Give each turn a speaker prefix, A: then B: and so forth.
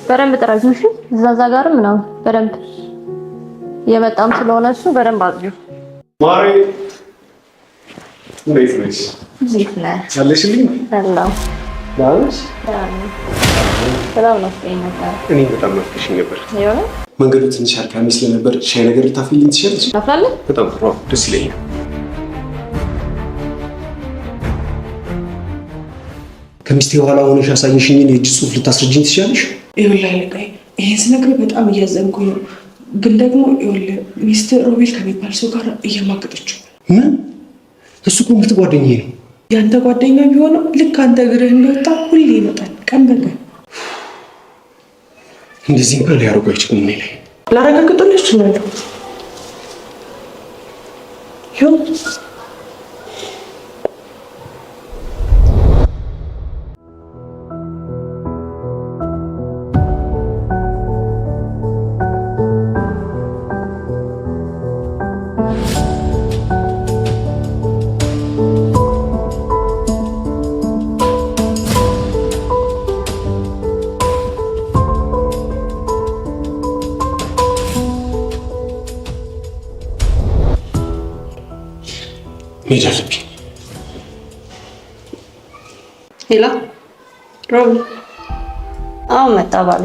A: በደንብ ጥረጊው። እሺ እዛ ጋርም ነው በደንብ የመጣም ስለሆነ እሱ በደንብ አጥሪው።
B: ማሬ እንዴት ነሽ?
A: እንዴት ነህ?
B: አለሽልኝ?
A: ሰላም
B: ዳንስ
A: ሰላም ነው ነበር።
B: እኔ በጣም ናፍቀሽኝ ነበር።
A: ይኸው
B: መንገዱ ትንሽ አድካሚ ስለነበር ሻይ ነገር ልታፈልኝ ትችላለሽ?
A: ታፍላለህ?
B: በጣም ጥሩ፣ ደስ ይለኛል። ከሚስቴ በኋላ ሆነሽ ያሳየሽኝን የእጅ ጽሑፍ ልታስረጅኝ ትችላለሽ?
C: ይኸውልህ አለቃዬ፣ ይሄን ስነግርህ በጣም እያዘንኩኝ ነው። ግን ደግሞ ይኸውልህ ሚስት ሮቤል ከሚባል ሰው ጋር እየማገጠችው።
B: ምን? እሱ እኮ ምርጥ ጓደኛዬ ነው።
C: ያንተ ጓደኛ ቢሆንም ልክ አንተ እግርህ እንደወጣ ሁሌ ይመጣል፣ ቀን በቀን።
B: እንደዚህ እንኳን ሊያደርጉ አይችሉም። እኔ ላይ
C: ላረጋግጥልህ እችላለሁ። ይኸው
B: መሄድ አለብኝ።
A: ሄሎ ሮቢ፣ አሁን መጣ ባሌ።